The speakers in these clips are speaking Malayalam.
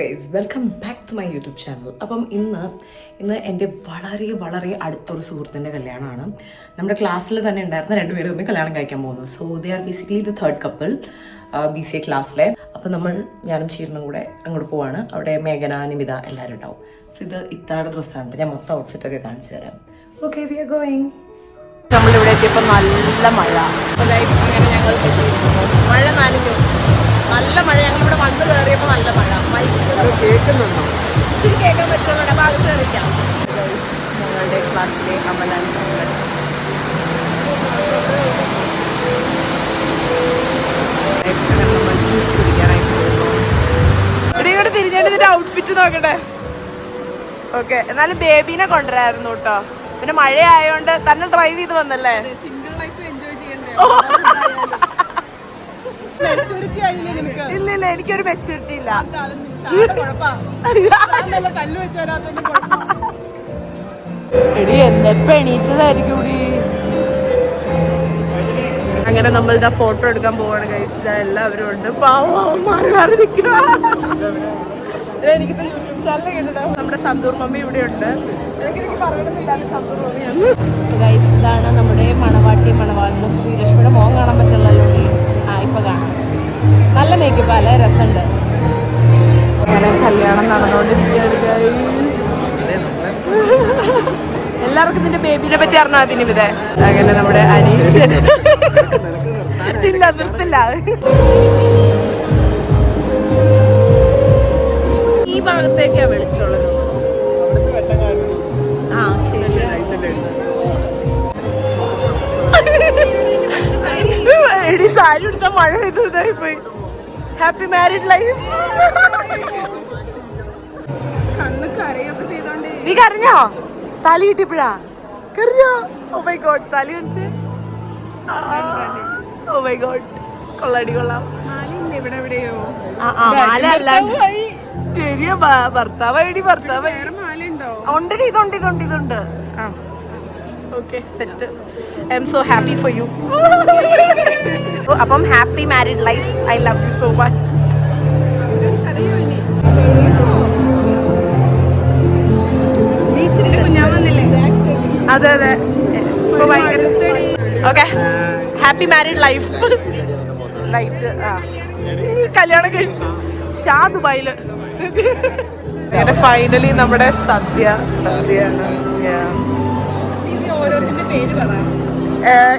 Guys welcome back to my YouTube channel. അപ്പം ഇന്ന് എൻ്റെ വളരെ അടുത്തൊരു സുഹൃത്തിൻ്റെ കല്യാണമാണ്. നമ്മുടെ ക്ലാസ്സിൽ തന്നെ ഉണ്ടായിരുന്ന രണ്ടുപേരും തമ്മിൽ കല്യാണം കഴിക്കാൻ പോകുന്നു. So they are basically the third couple BCA ക്ലാസ്സിലെ. അപ്പം ഞാനും ഷീറിനും കൂടെ അങ്ങോട്ട് പോവാണ്. അവിടെ മേഘന, നിമിത എല്ലാവരും ഉണ്ടാവും. സോ ഇത് ഇത്താടെ ഡ്രസ്സാണ്. ഞാൻ മൊത്തം ഔട്ട്ഫിറ്റൊക്കെ കാണിച്ചു തരാം. Okay, we are going. നമ്മളിവിടെ എത്തിയപ്പോൾ നല്ല മഴ. അങ്ങനെ ഞങ്ങൾ മഴ നനഞ്ഞു. നല്ല മഴ. ഞങ്ങളിവിടെ വന്ന് കയറിയപ്പോൾ നല്ല മഴ. കേൾക്കുന്നുണ്ടോ? ഇച്ചിരി കേൾക്കാൻ പറ്റുള്ളൂ. അപ്പോൾ അത് കയറിക്കാം. ഞങ്ങളുടെ ക്ലാസ്സിലെ അമലാൻ ഇവിടെ തിരിഞ്ഞിട്ട് ഇതിന്റെ ഔട്ട്ഫിറ്റ് നോക്കട്ടെ. ഓക്കെ, എന്നാലും ബേബീനെ കൊണ്ടുവരായിരുന്നു കേട്ടോ. പിന്നെ മഴയായോണ്ട് തന്നെ ഡ്രൈവ് ചെയ്ത് വന്നല്ലേ. ഇല്ല എനിക്കൊരു മെച്ചൂരിറ്റി ഇല്ല. എടി എന്നെപ്പോ എണീറ്റതായിരിക്കും കൂടി. അങ്ങനെ നമ്മളിതാ ഫോട്ടോ എടുക്കാൻ പോവാണ് ഗൈസ്. എല്ലാവരും ഉണ്ട്. പാവം മാറി മാറി നിൽക്കുക. എനിക്കിപ്പോ യൂട്യൂബ് ചാനൽ കേട്ടിട്ടുണ്ടാവും. നമ്മുടെ സന്തൂർ മമ്മി ഇവിടെ ഉണ്ട്. എനിക്ക് പറയണമെന്നില്ലാതെ സന്തൂർ മമ്മിയാണ്. സോ ഗൈസ്, ഇതാണ് നമ്മുടെ മണവാട്ടി മണവാളിനും ശ്രീലക്ഷ്മിയുടെ മോൻ കാണാൻ പറ്റുള്ളല്ലോ. ഇപ്പൊ കാണാം. നല്ല മേക്കപ്പ് അല്ലേ, രസമുണ്ട്. അങ്ങനെ കല്യാണം നടന്നുകൊണ്ടിരിക്കുകയാണ്. എല്ലാവർക്കും ഇതിന്റെ ബേബിനെ പറ്റി അറിഞ്ഞാൽ അതിന് ഇതേ. അങ്ങനെ നമ്മുടെ അനീഷ് ഇല്ല നിർത്തില്ല. ഈ ഭാഗത്തേക്കാ വിളിച്ചുള്ളത്. ആ എടി സാരി എടുത്ത മഴ പെയ്തു ഇതായി പോയി. Happy married life. നീ കരഞ്ഞോ? തലി കിട്ടിയപ്പോഴാ കരഞ്ഞോ? ഓ മൈ ഗോഡ്, തലി കാണിച്ച്. ഓ മൈ ഗോഡ്, കൊള്ളടി കൊള്ളാം. ശരിയാ, ഭർത്താവ് ഭർത്താവ് ഉണ്ടടി. ഇതുണ്ട്. Okay, set. I am so happy for you. അപ്പം happy married life. I love you so much. അതെ ഇപ്പൊ ഭയങ്കര. Okay, happy married life. Light കല്യാണം കഴിച്ചു ഷാ ദുബായില്. അങ്ങനെ ഫൈനലി നമ്മുടെ സദ്യയാണ്. ഓരോത്തിന്റെ പേര് പറ.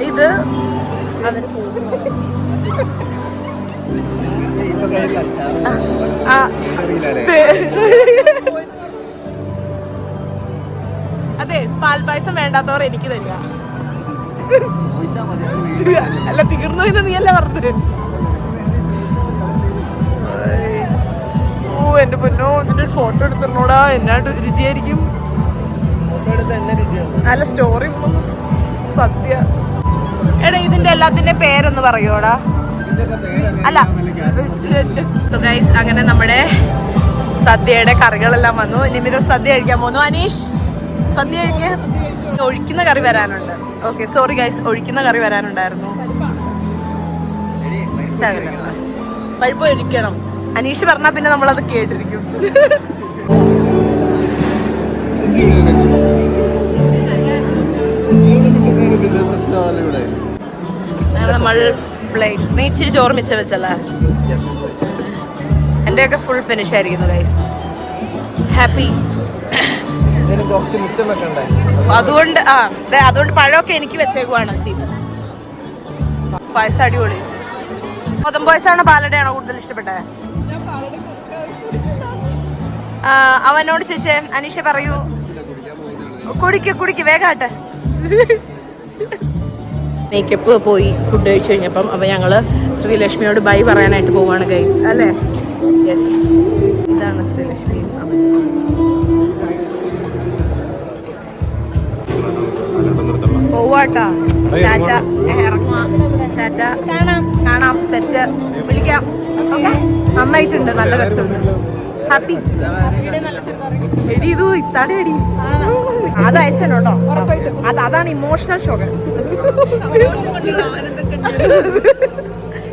ഇത് അതെ, പാൽപായസം വേണ്ടാത്തവർ എനിക്ക് തരിക. അല്ല, തീർന്നു എന്ന് നീയല്ലേ പറഞ്ഞത്. ഓ എന്റെ പൊന്നോ, ഇതിന്റെ ഒരു ഫോട്ടോ എടുത്തിരുന്നോടാ. എന്നാ രുചിയായിരിക്കും. നല്ല സ്റ്റോറി. സദ്യ. എടാ, ഇതിന്റെ എല്ലാത്തിന്റെ പേരൊന്ന് പറയോടാ. അല്ല, അങ്ങനെ നമ്മുടെ സദ്യയുടെ കറികളെല്ലാം വന്നു. നിമിത സദ്യ കഴിക്കാൻ പോന്നു. അനീഷ് സദ്യ കഴിക്കാൻ. ഒഴിക്കുന്ന കറി വരാനുണ്ട്. ഓക്കെ, സോറി ഗൈസ്, ഒഴിക്കുന്ന കറി വരാനുണ്ടായിരുന്നു. പരിപ്പ് ഒഴിക്കണം. അനീഷ് പറഞ്ഞാൽ പിന്നെ നമ്മളത് കേട്ടിരിക്കും. നമ്മൾ പ്ലേറ്റ്. നീ ഇച്ചിരി ചോറ് മിച്ചം വെച്ചല്ലേ? എന്റെയൊക്കെ ഫുൾ ഫിനിഷ് ആയിരിക്കുന്നു ഗൈസ്. ഹാപ്പി. അതുകൊണ്ട് പഴമൊക്കെ എനിക്ക് വെച്ചേക്കുവാണ് ചെയ്തത്. പായസം അടിപൊളി. ഗോതമ്പ് പായസമാണോ പാലടയാണോ കൂടുതൽ ഇഷ്ടപ്പെട്ടത്? അവനോട് ചോദിച്ചേ. അനീഷ പറയൂ. കുടിക്ക് വേഗാട്ടെ. മേക്കപ്പ് പോയി ഫുഡ് കഴിച്ചു കഴിഞ്ഞപ്പം അപ്പം ഞങ്ങൾ ശ്രീലക്ഷ്മിയോട് ബൈ പറയാനായിട്ട് പോവാണ് ഗൈസ്, അല്ലേ? യെസ്, ഇതാണ് ശ്രീലക്ഷ്മി. പോവാട്ടാ. ടാറ്റ. ഇറങ്ങുവാ. ടാറ്റ. കാണാം. സെറ്റ്. വിളിക്കാം. ഓക്കെ, നന്നായിട്ടുണ്ട്. നല്ല രസമുണ്ട്. ഹാപ്പി. എടി, ഇത് ഇത്താടെ അടി. അത് അയച്ചോട്ടോ. അതാണ് ഇമോഷണൽ ഷോക്ക്.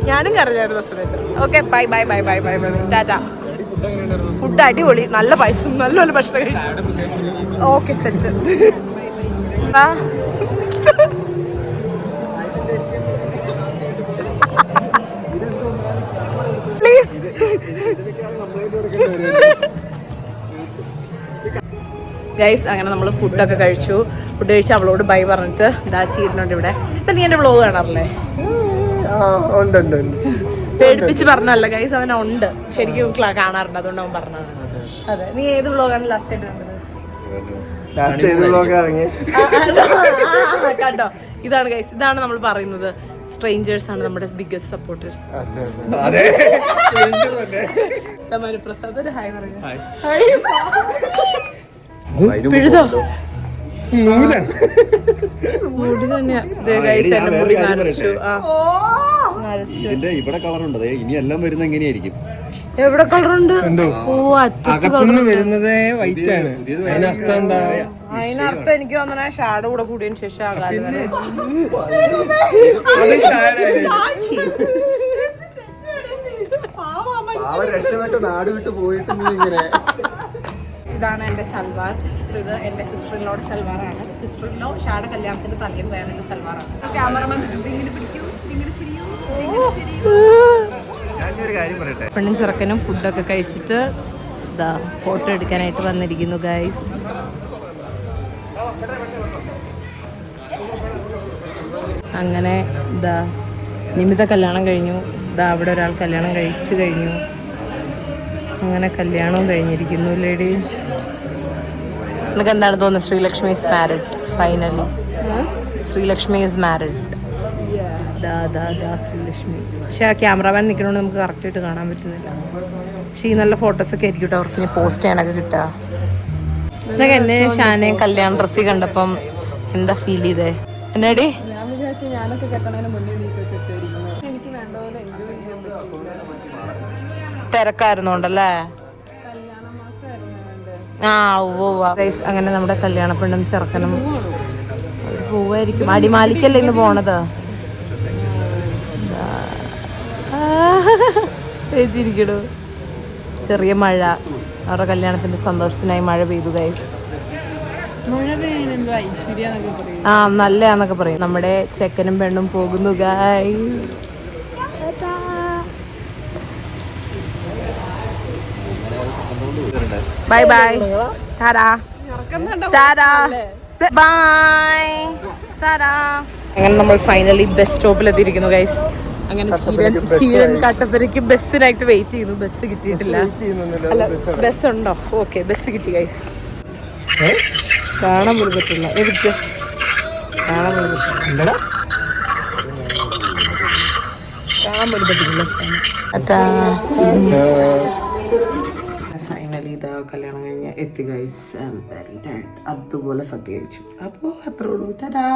ഞാനും കറിഞ്ഞായിരുന്നു സമയത്ത്. Okay, bye. ടാറ്റ. ഫുഡ് ഫുഡ് അടിപൊളി, നല്ല പൈസ, നല്ലപോലെ ഭക്ഷണം കഴിച്ചു. Okay set. പ്ലീസ്. ഗൈസ് അങ്ങനെ നമ്മൾ ഫുഡൊക്കെ കഴിച്ചു. ഫുഡ് കഴിച്ച് അവളോട് ബൈ പറഞ്ഞിട്ട് ഇതാ ചീരുന്നുണ്ട് ഇവിടെ. ഇപ്പം നീ എൻ്റെ വ്ളോഗ് കാണാറില്ലേ? പേടിപ്പിച്ച് പറഞ്ഞല്ല ഗൈസ്, അവനുണ്ട് ശരിക്കും കാണാറുണ്ട്, അതുകൊണ്ട് അവൻ പറഞ്ഞതാണ്. അതെ, നീ ഏത് വ്ളോഗാണ് ലാസ്റ്റ് ആയിട്ട് കണ്ടത്? കണ്ടോ, ഇതാണ് ഗൈസ്, ഇതാണ് നമ്മൾ പറയുന്നത്, സ്ട്രേഞ്ചേഴ്സ് ആണ് നമ്മുടെ ബിഗ്ഗസ്റ്റ് സപ്പോർട്ടേഴ്സ്. മനുപ്രസാദ് ഒരു ഹായ് പറയുക. പിഴുതോ മുടി തന്നെയാ. മുടി നരച്ചു. ഇവിടെ കളറുണ്ട്, ഇനി എല്ലാം വരുന്നത് എങ്ങനെയായിരിക്കും? എവിടെ കളറുണ്ട്? ഓ, വരുന്നത് വൈറ്റ് ആണ്. അതിനർത്ഥം എന്താ? അതിനർത്ഥം എനിക്ക് തോന്നണ ഷാഡോ കൂടെ കൂടിയതിന് ശേഷം ആകാലം രക്ഷപ്പെട്ട് നാട് വിട്ട് പോയിട്ട് ഇങ്ങനെ. ഇതാണ് എൻ്റെ സൽവാർ. സോ ഇത് എൻ്റെ സിസ്റ്ററിനോട് സൽവാറാണ്. സിസ്റ്ററിനോ ഷാഡ കല്യാണത്തിന്റെ തലേന്ന് വേണമെങ്കിൽ സൽവാറാണ്. ക്യാമറമാൻ പെണ്ണും ചെറുക്കനും ഫുഡൊക്കെ കഴിച്ചിട്ട് ഇതാ ഫോട്ടോ എടുക്കാനായിട്ട് വന്നിരിക്കുന്നു ഗൈസ്. അങ്ങനെ ഇതാ നിമിത കല്യാണം കഴിഞ്ഞു. ഇതാ അവിടെ ഒരാൾ കല്യാണം കഴിച്ചു കഴിഞ്ഞു. അങ്ങനെ കല്യാണവും കഴിഞ്ഞിരിക്കുന്നു. ലേഡി, നിനക്ക് എന്താണ് തോന്നുന്നത്? Sreelakshmi is married finally. Sreelakshmi is married. Sreelakshmi. പക്ഷെ ആ ക്യാമറാമാൻ നിൽക്കണോണ്ട് നമുക്ക് കറക്റ്റായിട്ട് കാണാൻ പറ്റുന്നില്ല. പക്ഷെ ഈ നല്ല ഫോട്ടോസൊക്കെ ആയിരിക്കും കേട്ടോ അവർക്ക് ഇനി പോസ്റ്റ് ചെയ്യാനൊക്കെ കിട്ടുക. എന്നൊക്കെ എന്നെ ഷാനെ കല്യാണ ഡ്രസ്സിൽ കണ്ടപ്പം എന്താ ഫീൽ ചെയ്തേ? എന്നാടി തിരക്കായിരുന്നോണ്ടല്ലേ? ആ ഗൈസ്, അങ്ങനെ നമ്മുടെ കല്യാണ പെണ്ണും ചെറുക്കനും പോവായിരിക്കും. അടിമാലിക്കല്ലേ ഇന്ന് പോണത്? ചേച്ചിരിക്കണു. ചെറിയ മഴ, അവരുടെ കല്യാണത്തിന്റെ സന്തോഷത്തിനായി മഴ പെയ്തു ഗൈസ്. ആ നല്ലതാന്നൊക്കെ പറയും. നമ്മുടെ ചെക്കനും പെണ്ണും പോകുന്നു guys. Bye bye, Tata tata bye Tata. അങ്ങനെ നമ്മൾ ഫൈനലി ബസ് സ്റ്റോപ്പിൽ എത്തിയിരിക്കുന്നു ഗൈസ്. അങ്ങനെ ചീരൻ കട്ടപ്പനയ്ക്ക് ബസ്സിനായിട്ട് വെയിറ്റ് ചെയ്യുന്നു. ബസ് കിട്ടിയിട്ടില്ല. അല്ല, ബസ് ഉണ്ടോ? ഓക്കെ, ബസ് കിട്ടി ഗൈസ്. കാണാൻ പോലും പറ്റില്ല. കാണാൻ പോലും പറ്റില്ല. കാണാൻ പോലും പറ്റില്ല. ഫൈനലി ഇതാ കല്യാണം കഴിഞ്ഞ് എത്തി guys. I am very tired. അതുപോലെ സത്യം കഴിച്ചു. അപ്പോൾ അത്രേ ഉള്ളൂ. ടാറ്റാ.